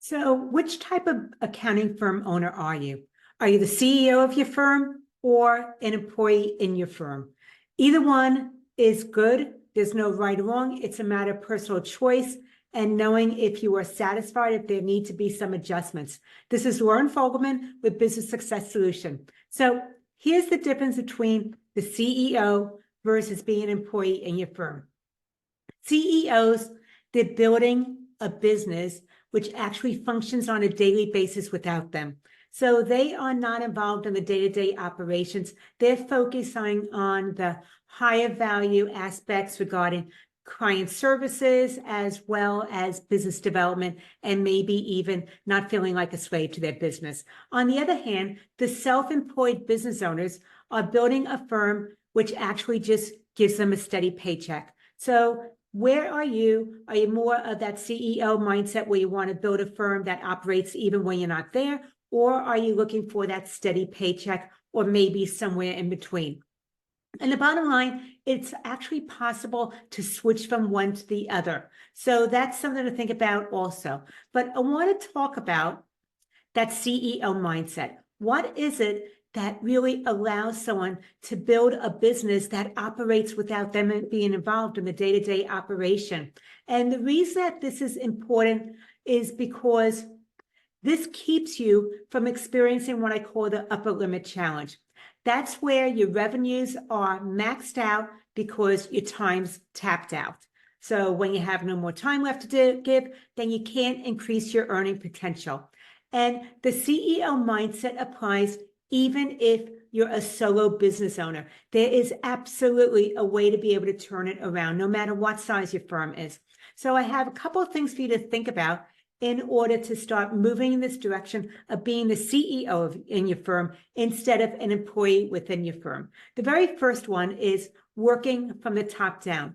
So, which type of accounting firm owner are you? Are you the CEO of your firm or an employee in your firm? Either one is good. There's no right or wrong. It's a matter of personal choice and knowing if you are satisfied, if there need to be some adjustments. This is Lauren Fogelman with Business Success Solution. So, here's the difference between the CEO versus being an employee in your firm. CEOs, they're building a business which actually functions on a daily basis without them. So they are not involved in the day-to-day operations. They're focusing on the higher value aspects regarding client services as well as business development and maybe even not feeling like a slave to their business. On the other hand, the self-employed business owners are building a firm which actually just gives them a steady paycheck. So where are you? Are you more of that CEO mindset where you want to build a firm that operates even when you're not there? Or are you looking for that steady paycheck or maybe somewhere in between? And the bottom line, it's actually possible to switch from one to the other. So that's something to think about also. But I want to talk about that CEO mindset. What is it that really allows someone to build a business that operates without them being involved in the day-to-day operation? And the reason that this is important is because this keeps you from experiencing what I call the upper limit challenge. That's where your revenues are maxed out because your time's tapped out. So when you have no more time left to give, then you can't increase your earning potential. And the CEO mindset applies even if you're a solo business owner. There is absolutely a way to be able to turn it around, no matter what size your firm is. So I have a couple of things for you to think about in order to start moving in this direction of being the CEO in your firm instead of an employee within your firm. The very first one is working from the top down.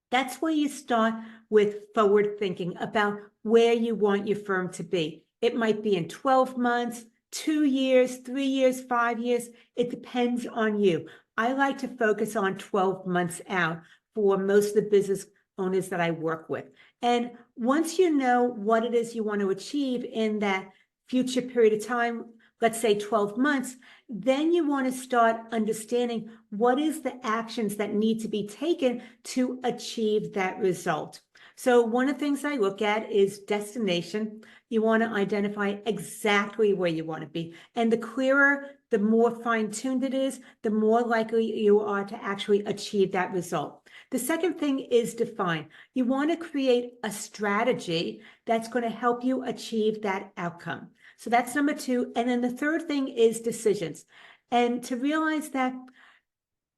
That's where you start with forward thinking about where you want your firm to be. It might be in 12 months, 2 years, 3 years, 5 years. It depends on you. I like to focus on 12 months out for most of the business owners that I work with. And once you know what it is you want to achieve in that future period of time, let's say 12 months, then you want to start understanding what is the actions that need to be taken to achieve that result. So one of the things I look at is destination. You want to identify exactly where you want to be. And the clearer, the more fine-tuned it is, the more likely you are to actually achieve that result. The second thing is define. You want to create a strategy that's going to help you achieve that outcome. So that's number 2. And then the third thing is decisions. And to realize that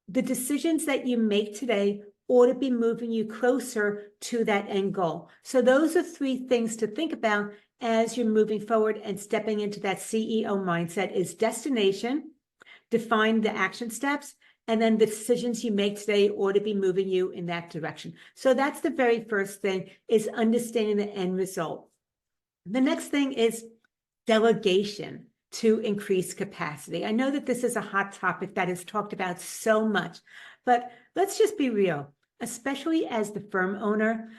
the decisions that you make today ought to be moving you closer to that end goal. So those are 3 things to think about as you're moving forward and stepping into that CEO mindset is destination, define the action steps, and then the decisions you make today ought to be moving you in that direction. So that's the very first thing, is understanding the end result. The next thing is delegation to increase capacity. I know that this is a hot topic that is talked about so much, but let's just be real, especially as the firm owner,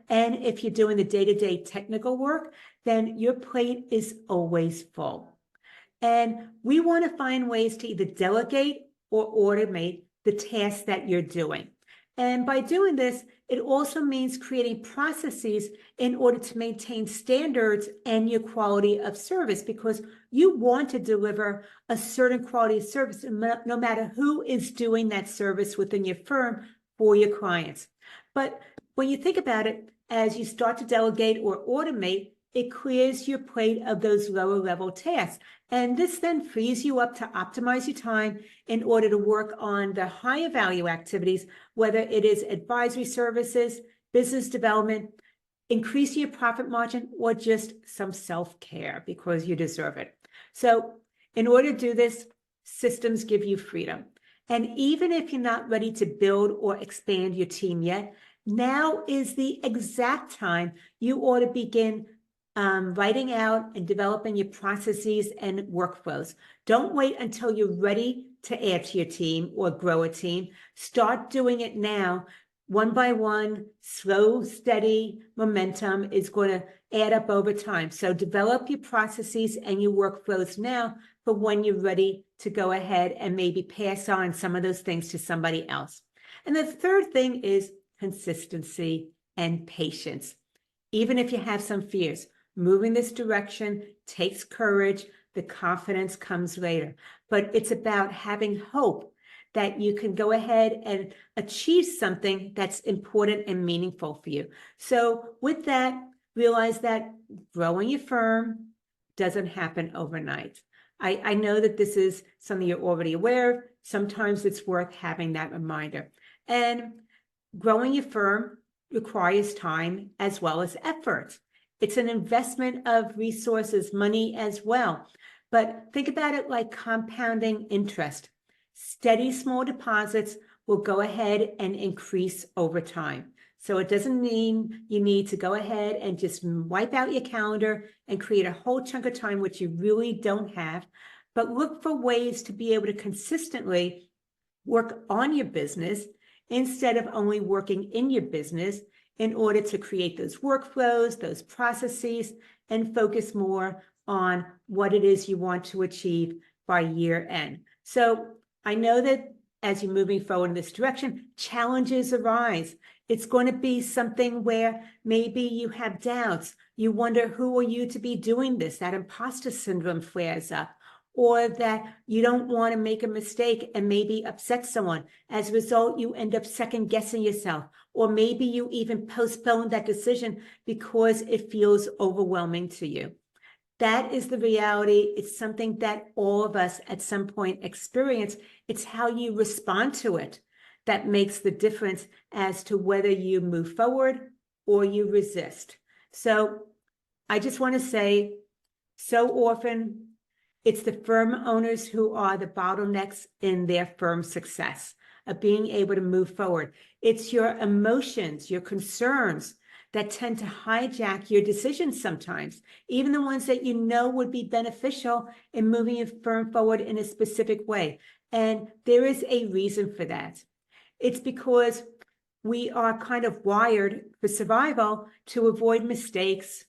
and if you're doing the day-to-day technical work, then your plate is always full. And we want to find ways to either delegate or automate the tasks that you're doing. And by doing this, it also means creating processes in order to maintain standards and your quality of service, because you want to deliver a certain quality of service no matter who is doing that service within your firm for your clients. But when you think about it, as you start to delegate or automate, it clears your plate of those lower level tasks. And this then frees you up to optimize your time in order to work on the higher value activities, whether it is advisory services, business development, increasing your profit margin, or just some self-care because you deserve it. So in order to do this, systems give you freedom. And even if you're not ready to build or expand your team yet, now is the exact time you ought to begin writing out and developing your processes and workflows. Don't wait until you're ready to add to your team or grow a team. Start doing it now one by one, slow, steady momentum is going to add up over time. So develop your processes and your workflows now for when you're ready to go ahead and maybe pass on some of those things to somebody else. And the third thing is consistency and patience. Even if you have some fears, moving this direction takes courage. The confidence comes later. But it's about having hope that you can go ahead and achieve something that's important and meaningful for you. So with that, realize that growing your firm doesn't happen overnight. I know that this is something you're already aware of. Sometimes it's worth having that reminder. And growing your firm requires time as well as effort. It's an investment of resources, money as well. But think about it like compounding interest. Steady small deposits will go ahead and increase over time. So it doesn't mean you need to go ahead and just wipe out your calendar and create a whole chunk of time, which you really don't have. But look for ways to be able to consistently work on your business instead of only working in your business in order to create those workflows, those processes, and focus more on what it is you want to achieve by year end. So I know that as you're moving forward in this direction, challenges arise. It's going to be something where maybe you have doubts. You wonder, who are you to be doing this? That imposter syndrome flares up. Or that you don't want to make a mistake and maybe upset someone. As a result, you end up second guessing yourself. Or maybe you even postpone that decision because it feels overwhelming to you. That is the reality. It's something that all of us at some point experience. It's how you respond to it that makes the difference as to whether you move forward or you resist. So I just want to say, so often, it's the firm owners who are the bottlenecks in their firm's success of being able to move forward. It's your emotions, your concerns that tend to hijack your decisions sometimes, even the ones that you know would be beneficial in moving your firm forward in a specific way. And there is a reason for that. It's because we are kind of wired for survival to avoid mistakes,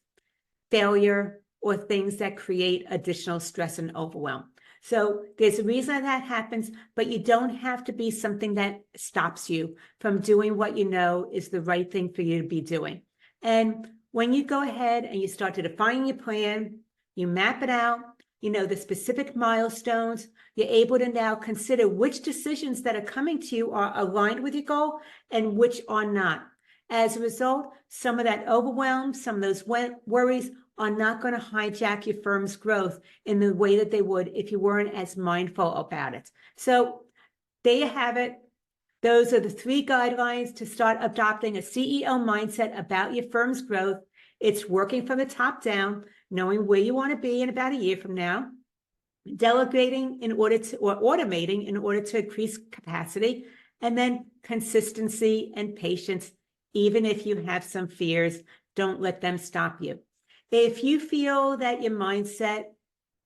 failure, or things that create additional stress and overwhelm. So there's a reason that happens, but you don't have to be something that stops you from doing what you know is the right thing for you to be doing. And when you go ahead and you start to define your plan, you map it out, you know the specific milestones, you're able to now consider which decisions that are coming to you are aligned with your goal and which are not. As a result, some of that overwhelm, some of those worries are not going to hijack your firm's growth in the way that they would if you weren't as mindful about it. So there you have it. Those are the 3 guidelines to start adopting a CEO mindset about your firm's growth. It's working from the top down, knowing where you want to be in about a year from now, delegating in order to, or automating in order to increase capacity, and then consistency and patience. Even if you have some fears, don't let them stop you. If you feel that your mindset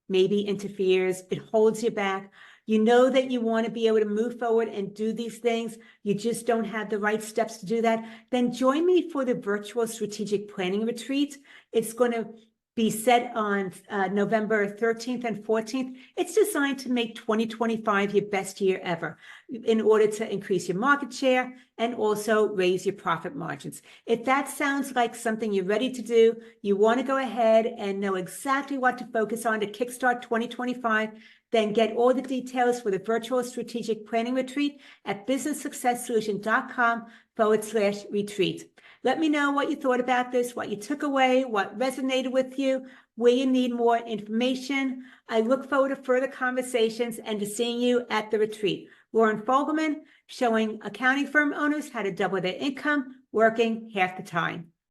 maybe interferes, it holds you back, you know that you want to be able to move forward and do these things, you just don't have the right steps to do that, then join me for the virtual strategic planning retreat. It's going to be set on November 13th and 14th. It's designed to make 2025 your best year ever in order to increase your market share and also raise your profit margins. If that sounds like something you're ready to do, you want to go ahead and know exactly what to focus on to kickstart 2025, then get all the details for the virtual strategic planning retreat at businesssuccesssolution.com/retreat. Let me know what you thought about this, what you took away, what resonated with you, where you need more information. I look forward to further conversations and to seeing you at the retreat. Lauren Fogelman, showing accounting firm owners how to double their income, working half the time.